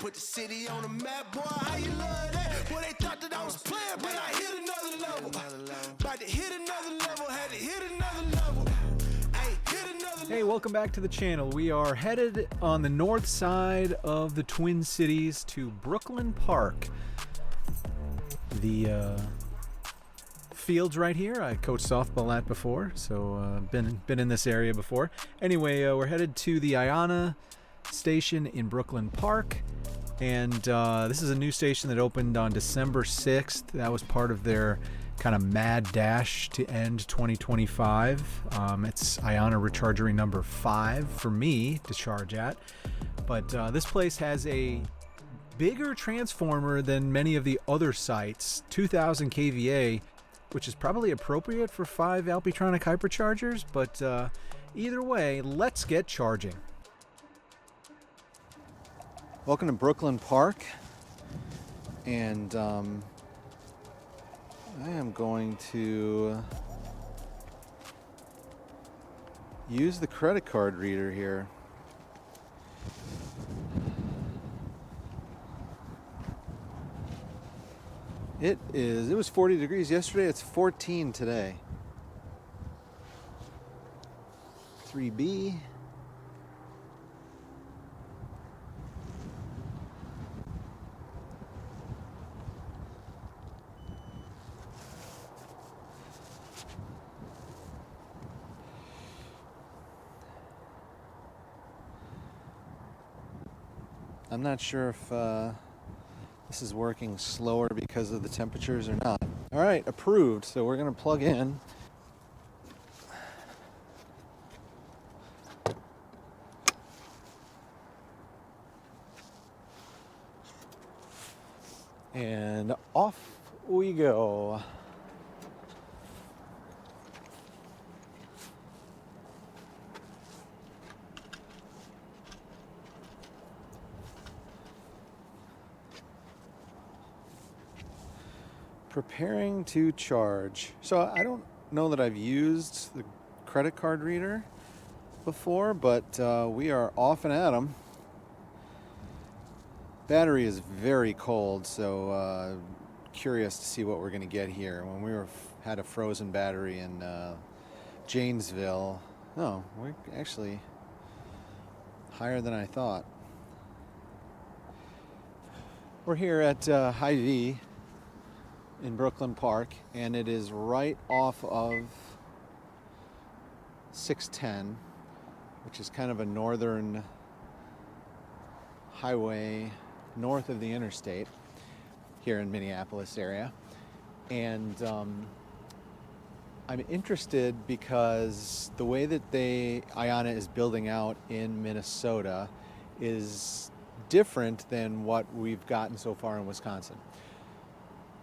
put the city on the map, boy, how you love that? Boy, they thought that I was playing, but I hit another level. About to hit another level, had to hit another level. Hey, welcome back to the channel. We are headed on the north side of the Twin Cities to Brooklyn Park. The field's right here. I coached softball at before, so been in this area before. Anyway, we're headed to the IONNA Station in Brooklyn Park, and this is a new station that opened on December 6th. That was part of their kind of mad dash to end 2025. It's IONNA Rechargery number 5 for me to charge at. But this place has a bigger transformer than many of the other sites, 2000 kVA, which is probably appropriate for 5 Alpitronic Hyperchargers. But either way, let's get charging. Welcome to Brooklyn Park, and I am going to use the credit card reader here. It was 40 degrees yesterday, it's 14 today. 3B. I'm not sure if this is working slower because of the temperatures or not. All right, approved. So we're going to plug in. And off we go. Preparing to charge. So I don't know that I've used the credit card reader before, but we are off and at 'em. Battery is very cold, so curious to see what we're going to get here. When we had a frozen battery in Janesville, oh, we're actually higher than I thought. We're here at Hy Vee in Brooklyn Park, and it is right off of 610, which is kind of a northern highway north of the interstate here in Minneapolis area. And I'm interested because the way that IONNA is building out in Minnesota is different than what we've gotten so far in Wisconsin.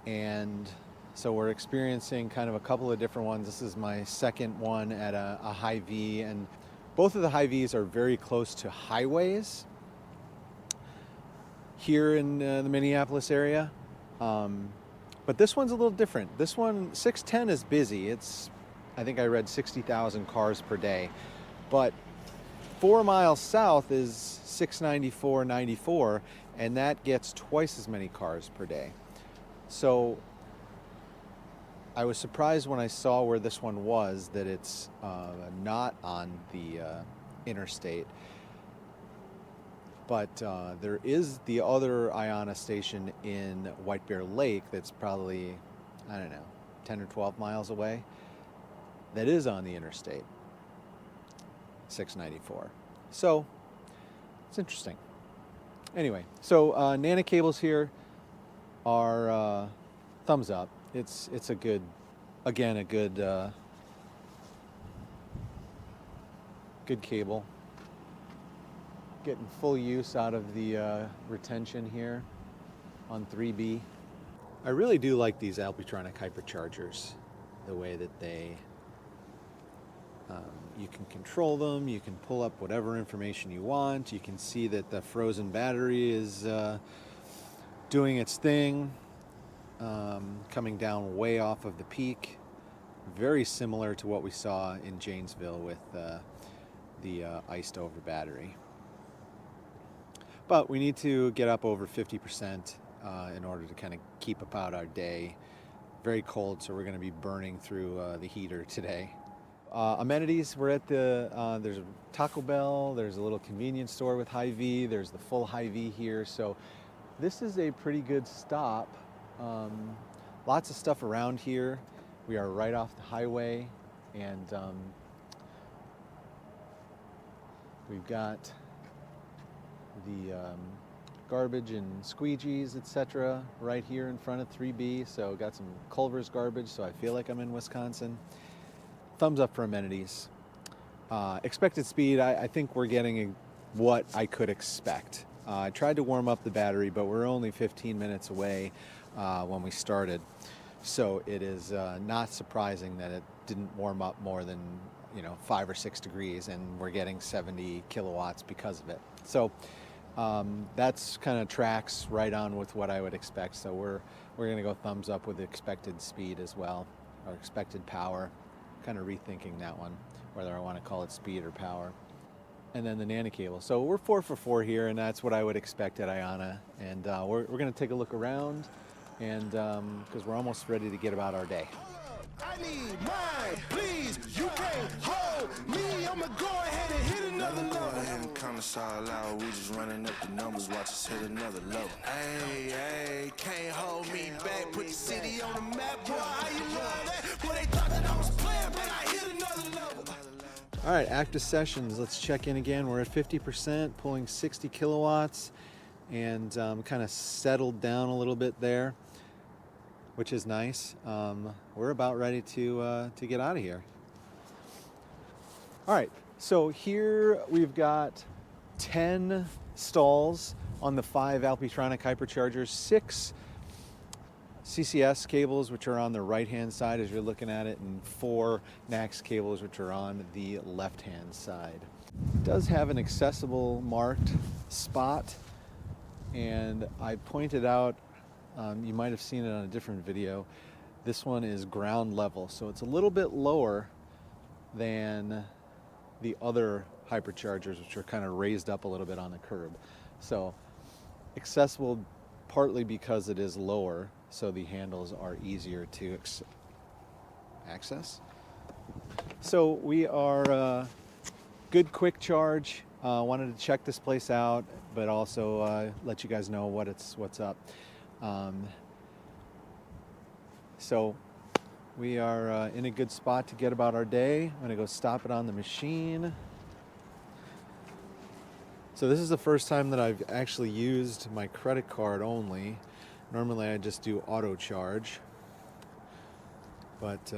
And so we're experiencing kind of a couple of different ones. This is my second one at a Hy Vee, and both of the Hy Vees are very close to highways here in the Minneapolis area. But this one's a little different. This one, 610 is busy. I think I read 60,000 cars per day. But 4 miles south is 694.94, and that gets twice as many cars per day. So I was surprised when I saw where this one was, that it's not on the interstate. But there is the other IONNA station in White Bear Lake that's probably, I don't know, 10 or 12 miles away, that is on the interstate, 694. So it's interesting. Anyway, so Nana cables here are thumbs up. It's a good, again, a good good cable. Getting full use out of the retention here on 3B. I really do like these Alpitronic Hyperchargers, the way that they you can control them, you can pull up whatever information you want, you can see that the frozen battery is doing its thing, coming down way off of the peak. Very similar to what we saw in Janesville with the iced over battery. But we need to get up over 50% in order to kind of keep about our day. Very cold, so we're going to be burning through the heater today. Amenities, we're at the, there's a Taco Bell, there's a little convenience store with Hy Vee, there's the full Hy Vee here, so this is a pretty good stop. Lots of stuff around here. We are right off the highway, and we've got the garbage and squeegees, etc. right here in front of 3B, so got some Culver's garbage, so I feel like I'm in Wisconsin. Thumbs up for amenities. Expected speed, I think we're getting what I could expect. I tried to warm up the battery, but we're only 15 minutes away when we started. So it is not surprising that it didn't warm up more than 5 or 6 degrees, and we're getting 70 kilowatts because of it. So that's kind of tracks right on with what I would expect. So we're going to go thumbs up with expected speed as well, or expected power. Kind of rethinking that one, whether I want to call it speed or power. And then the NANA cable. So we're 4 for 4 here, and that's what I would expect at IONNA. And we're going to take a look around, and because we're almost ready to get about our day. I need mine, please. You can't hold me. I'ma go ahead and hit another level. Go ahead and count us all out. We just running up the numbers. Watch us hit another level. Hey, hey, can't hold me back. Put the city on the map, boy. How you love that? Boy, they thought that I was playing, but I hit another level. All right, active sessions. Let's check in again. We're at 50%, pulling 60 kilowatts, and kind of settled down a little bit there, which is nice. We're about ready to get out of here. All right, so here we've got 10 stalls on the 5 Alpitronic Hyperchargers, 6 CCS cables, which are on the right-hand side as you're looking at it, and 4 NACS cables, which are on the left-hand side. It does have an accessible marked spot, and I pointed out, you might have seen it on a different video, this one is ground level, so it's a little bit lower than the other hyperchargers, which are kind of raised up a little bit on the curb. So accessible partly because it is lower, so the handles are easier to access. So we are good quick charge. Wanted to check this place out, but also let you guys know what's up. So we are in a good spot to get about our day. I'm gonna go stop it on the machine. So this is the first time that I've actually used my credit card only. Normally I just do auto charge, but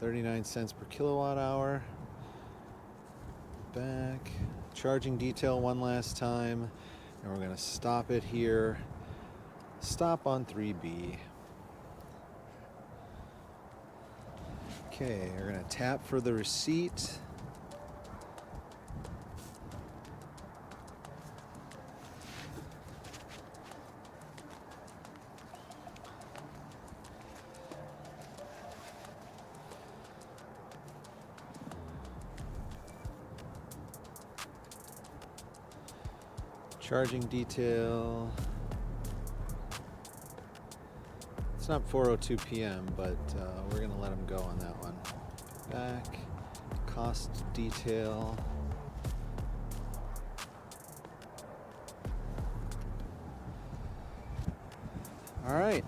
39 cents per kilowatt hour. Back, charging detail one last time, and we're gonna stop it here. Stop on 3B. Okay, we're gonna tap for the receipt. Charging detail. It's not 4:02 p.m., but we're going to let them go on that one. Back, cost detail. All right.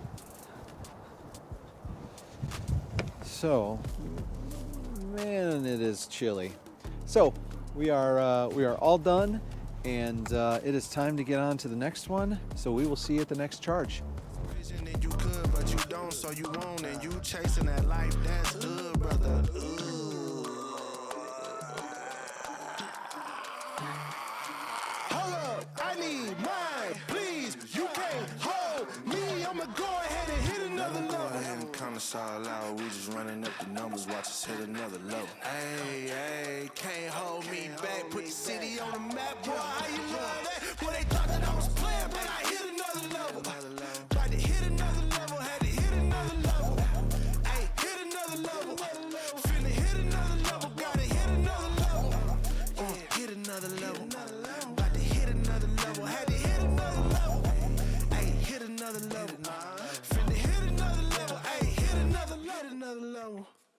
So, man, it is chilly. So, we are all done, and it is time to get on to the next one. So we will see you at the next charge. You could, but you don't, so you won't, and you chasing that life. That's good, brother. Hold up, I need mine, please. You can't hold me. I'ma go ahead and hit another level. Go ahead and count us all out. We just running up the numbers. Watch us hit another level. Hey, hey, can't hold me back. Put the city on the map, boy. How you love that? Boy, they thought that I was playing, but I hit another level. About to hit another level. Had to hit another level. Hey, hit another level. Finna hit another level. Gotta hit another level. Hit another level. About to hit another level. another level. Finna hit another level, ayy, hit another level.